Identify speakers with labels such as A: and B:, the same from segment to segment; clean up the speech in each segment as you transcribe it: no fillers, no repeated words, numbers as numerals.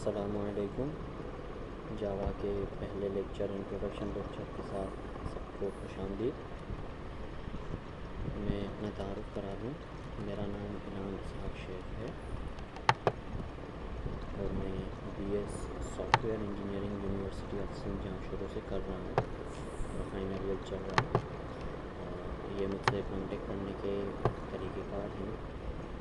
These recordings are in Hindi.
A: अस्सलामुअलैकुम। जावा के पहले लेक्चर इंट्रोडक्शन लेक्चर के साथ सबको खुशामदीद। मैं अपना तारुफ़ करा दूँ। मेरा नाम इनाम इसहाक़ शेख है और मैं BS software engineering university of Sindh Jamshoro से कर रहा हूँ और फाइनल ईयर चल रहा है। ये मुझसे कांटेक्ट करने के तरीक़ेकार हैं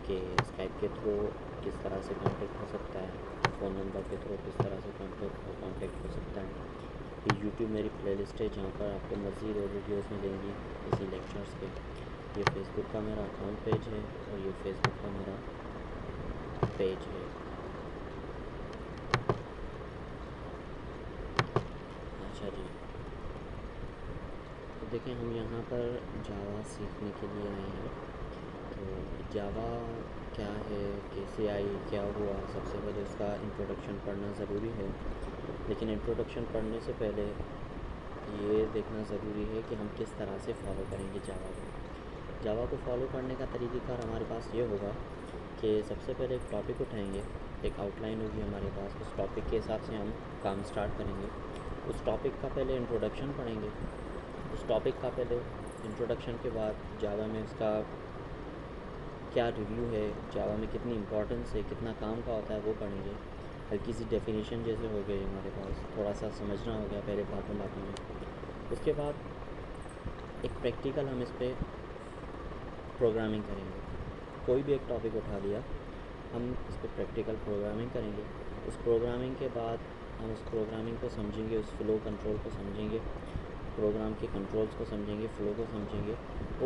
A: कि स्काइप के थ्रू किस तरह से कांटेक्ट हो सकता है, फ़ोन नंबर के थ्रू किस तरह से कांटेक्ट हो सकता है। ये यूट्यूब मेरी प्लेलिस्ट है जहाँ पर आपको मज़ीद और वीडियोज़ मिलेंगी इसी लेक्चर्स के। ये फेसबुक का मेरा अकाउंट पेज है और ये फेसबुक का मेरा पेज है। अच्छा जी, तो देखें हम यहाँ पर जावा सीखने के लिए आए हैं। तो जावा क्या है, कैसे आई, क्या हुआ, सबसे पहले उसका इंट्रोडक्शन पढ़ना ज़रूरी है। लेकिन इंट्रोडक्शन पढ़ने से पहले ये देखना ज़रूरी है कि हम किस तरह से फॉलो करेंगे जावा को फॉलो करने का तरीक़ाकार हमारे पास ये होगा कि सबसे पहले एक टॉपिक उठाएंगे, एक आउटलाइन होगी हमारे पास। उस टॉपिक के हिसाब से हम काम स्टार्ट करेंगे। उस टॉपिक का पहले इंट्रोडक्शन पढ़ेंगे। उस टॉपिक का पहले इंट्रोडक्शन के बाद जावा में उसका क्या रिव्यू है, जावा में कितनी इंपॉर्टेंस है, कितना काम का होता है, वो पढ़ेंगे। हल्की सी डेफिनेशन जैसे हो गई हमारे पास, थोड़ा सा समझना हो गया पहले बातों में। उसके बाद एक प्रैक्टिकल हम इस पर प्रोग्रामिंग करेंगे। कोई भी एक टॉपिक उठा लिया, हम इस पर प्रैक्टिकल प्रोग्रामिंग करेंगे। उस प्रोग्रामिंग के बाद हम उस प्रोग्रामिंग को समझेंगे, उस फ़्लो कंट्रोल को समझेंगे, प्रोग्राम के कंट्रोल्स को समझेंगे, फ़्लो को समझेंगे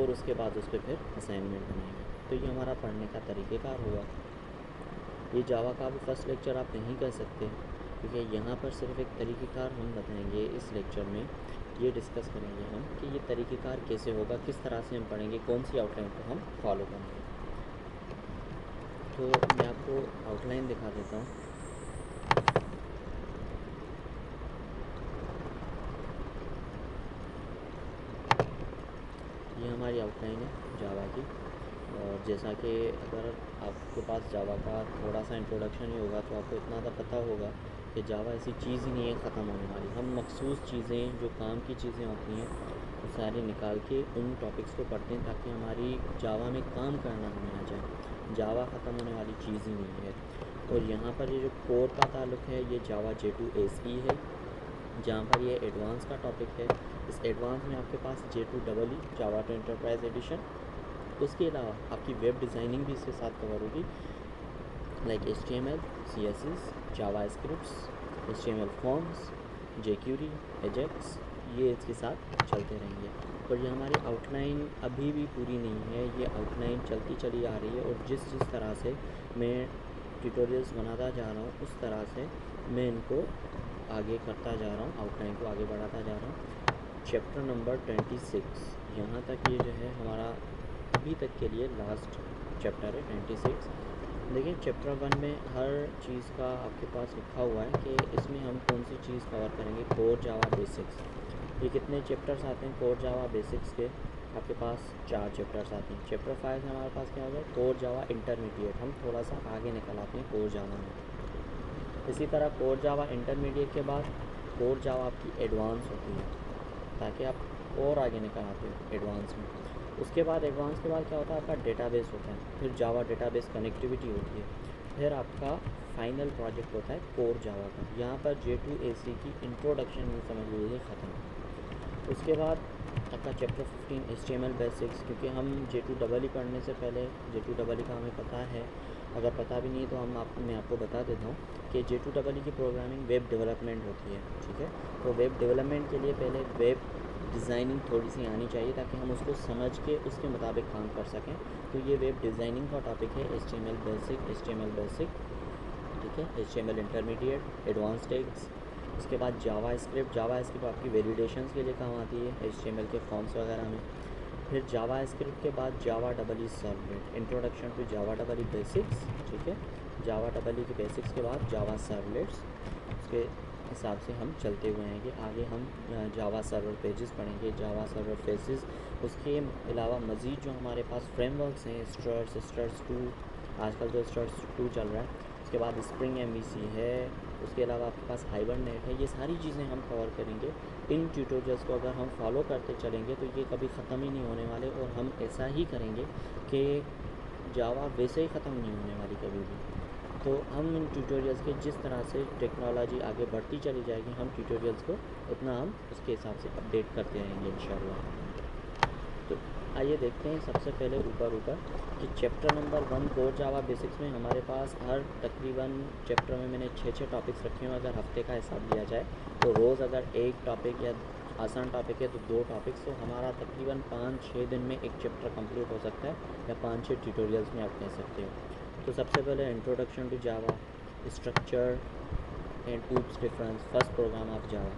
A: और उसके बाद उस पर फिर असाइनमेंट बनाएंगे। तो ये हमारा पढ़ने का तरीक़ेकार होगा। ये जावा का भी फर्स्ट लेक्चर आप नहीं कर सकते क्योंकि यहाँ पर सिर्फ एक तरीक़ेकार हम बताएंगे। इस लेक्चर में ये डिस्कस करेंगे हम कि ये तरीक़ेकार कैसे होगा, किस तरह से हम पढ़ेंगे, कौन सी आउटलाइन को हम फॉलो करेंगे। तो मैं आपको आउटलाइन दिखा देता हूँ। ये हमारी आउटलाइन है जावा की। और जैसा कि अगर आपके पास जावा का थोड़ा सा इंट्रोडक्शन ही होगा तो आपको इतना तो पता होगा कि जावा ऐसी चीज़ ही नहीं है ख़त्म होने वाली। हम मखसूस चीज़ें जो काम की चीज़ें होती हैं वो सारी निकाल के उन टॉपिक्स को पढ़ते हैं ताकि हमारी जावा में काम करना हमें आ जाए। जावा ख़त्म होने वाली चीज़ ही नहीं है। और यहाँ पर ये जो कोर का ताल्लुक़ है ये जावा J2 SE है, जहाँ पर ये एडवांस का टॉपिक है। इस एडवांस में आपके पास J2 EE Java two enterprise edition. उसके अलावा आपकी वेब डिज़ाइनिंग भी इसके साथ कवर होगी, like HTML, CSS, जावास्क्रिप्ट्स, HTML forms, jQuery, AJAX, ये इसके साथ चलते रहेंगे। और ये हमारी आउटलाइन अभी भी पूरी नहीं है, ये आउटलाइन चलती चली आ रही है। और जिस तरह से मैं ट्यूटोरियल्स बनाता जा रहा हूँ उस तरह से मैं इनको आगे करता जा रहा हूँ, आउटलाइन को आगे बढ़ाता जा रहा हूँ। चैप्टर नंबर 26 यहाँ तक ये जो है हमारा अभी तक के लिए लास्ट चैप्टर है 26। लेकिन चैप्टर 1 में हर चीज़ का आपके पास लिखा हुआ है कि इसमें हम कौन सी चीज़ कवर करेंगे। कोर जावा बेसिक्स, ये कितने चैप्टर्स आते हैं कोर जावा बेसिक्स के? आपके पास 4 चैप्टर्स आते हैं। चैप्टर 5 में हमारे पास क्या होगा, कोर जावा इंटरमीडिएट। हम थोड़ा सा आगे निकल आते हैं कोर जावा में। इसी तरह कोर जावा इंटरमीडिएट के बाद कोर जावा आपकी एडवांस होती है ताकि आप और आगे निकल आते हो एडवांस में। उसके बाद एडवांस के बाद क्या होता है, आपका डेटाबेस होता है, फिर जावा डेटाबेस कनेक्टिविटी होती है, फिर आपका फाइनल प्रोजेक्ट होता है कोर जावा का। यहाँ पर J2 SE की इंट्रोडक्शन में समझ लीजिए ख़त्म। उसके बाद आपका चैप्टर 15 HTML बेसिक्स, क्योंकि हम J2 EE पढ़ने से पहले J2 EE का हमें पता है, अगर पता भी नहीं तो मैं आपको बता देता हूँ कि J2 EE की प्रोग्रामिंग वेब डेवलपमेंट होती है। ठीक है, तो वेब डेवलपमेंट के लिए पहले वेब डिज़ाइनिंग थोड़ी सी आनी चाहिए ताकि हम उसको समझ के उसके मुताबिक काम कर सकें। तो ये वेब डिज़ाइनिंग का टॉपिक है HTML बेसिक, ठीक है, HTML इंटरमीडिएट, एडवांस टैग्स। उसके बाद जावास्क्रिप्ट आपकी वैलिडेशंस के लिए काम आती है HTML के फॉर्म्स वगैरह में। फिर जावास्क्रिप्ट के बाद Java EE servlet, introduction to Java EE basics, ठीक है। जावा EE के बेसिक्स के बाद जावा सर्वलेट्स, उसके हिसाब से हम चलते हुए हैं कि आगे हम जावा सर्वर पेजेस पढ़ेंगे, जावा सर्वर फेसेस। उसके अलावा मज़ीद जो हमारे पास फ्रेमवर्क्स हैं, स्टर्स 2, आजकल तो स्टर्स 2 चल रहा है। उसके बाद स्प्रिंग MVC है, उसके अलावा आपके पास हाइबरनेट है। ये सारी चीज़ें हम कवर करेंगे। इन ट्यूटोरियल्स को अगर हम फॉलो करते चलेंगे तो ये कभी ख़त्म ही नहीं होने वाले, और हम ऐसा ही करेंगे कि जावा वैसे ही ख़त्म नहीं होने वाली कभी भी। तो हम इन ट्यूटोरियल्स के जिस तरह से टेक्नोलॉजी आगे बढ़ती चली जाएगी, हम ट्यूटोरियल्स को उतना हम उसके हिसाब से अपडेट करते रहेंगे इंशाल्लाह। तो आइए देखते हैं सबसे पहले ऊपर कि chapter number 1 core Java basics में हमारे पास हर तकरीबन चैप्टर में मैंने 6 टॉपिक्स रखे हुए। अगर हफ्ते का हिसाब दिया जाए तो रोज़ अगर एक टॉपिक या आसान टॉपिक है तो 2 टॉपिक्स, तो हमारा तकरीबन 5-6 दिन में एक चैप्टर कंप्लीट हो सकता है, या 5-6 ट्यूटोरियल्स में आप कह सकते हो। तो सबसे पहले introduction to Java, structure and OOPs difference, first program of Java.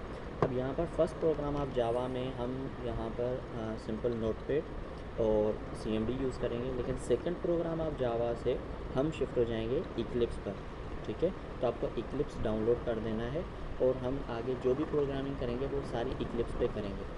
A: अब यहाँ पर फर्स्ट प्रोग्राम ऑफ जावा में हम यहाँ पर सिंपल नोटपैड और CMD यूज़ करेंगे, लेकिन सेकंड प्रोग्राम ऑफ जावा से हम शिफ्ट हो जाएंगे इक्लिप्स पर। ठीक है, तो आपको इक्लिप्स डाउनलोड कर देना है, और हम आगे जो भी प्रोग्रामिंग करेंगे वो सारी इक्लिप्स पे करेंगे।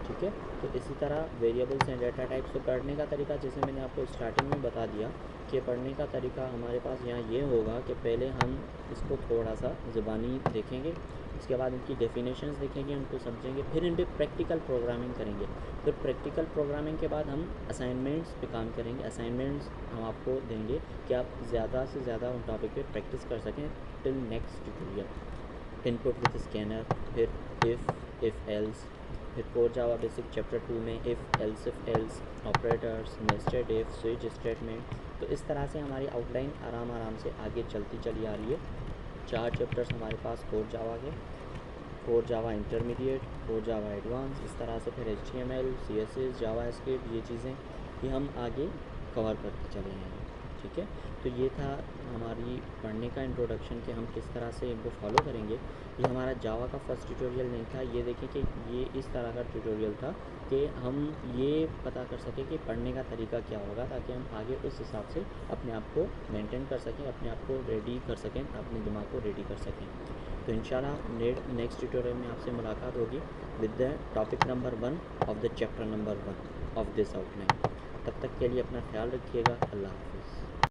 A: ठीक है, तो इसी तरह वेरिएबल्स एंड डेटा टाइप्स को पढ़ने का तरीका जैसे मैंने आपको स्टार्टिंग में बता दिया कि पढ़ने का तरीका हमारे पास यहाँ ये होगा कि पहले हम इसको थोड़ा सा ज़बानी देखेंगे, उसके बाद इनकी डेफिनेशंस देखेंगे, उनको समझेंगे, फिर इन पर प्रैक्टिकल प्रोग्रामिंग करेंगे। फिर प्रैक्टिकल प्रोग्रामिंग के बाद हम असाइनमेंट्स पे काम करेंगे। असाइनमेंट्स हम आपको देंगे कि आप ज़्यादा से ज़्यादा उन टॉपिक पे प्रैक्टिस कर सकें till next tutorial. Input with scanner, फिर इफ़ एल्स, फिर कोर जावा बेसिक चैप्टर 2 में if else operators, nested if, switch statement. तो इस तरह से हमारी आउटलाइन आराम से आगे चलती चली आ रही है। 4 चैप्टर्स हमारे पास कोर जावा के, core Java intermediate, core Java advance, इस तरह से फिर HTML, CSS, जावास्क्रिप्ट, ये चीज़ें कि हम आगे कवर करते चले हैं। ठीक है, तो ये था हमारी पढ़ने का इंट्रोडक्शन कि हम किस तरह से इनको फॉलो करेंगे। ये हमारा जावा का फर्स्ट ट्यूटोरियल नहीं था। ये देखें कि ये इस तरह का ट्यूटोरियल था कि हम ये पता कर सकें कि पढ़ने का तरीका क्या होगा, ताकि हम आगे उस हिसाब से अपने आप को मेंटेन कर सकें, अपने आप को रेडी कर सकें, अपने दिमाग को रेडी कर सकें। तो इंशाल्लाह नेक्स्ट ट्यूटोरियल में आपसे मुलाकात होगी with the topic number 1 of the chapter number 1 of this outline. तब तक के लिए अपना ख्याल रखिएगा। अल्लाह हाफ़िज़।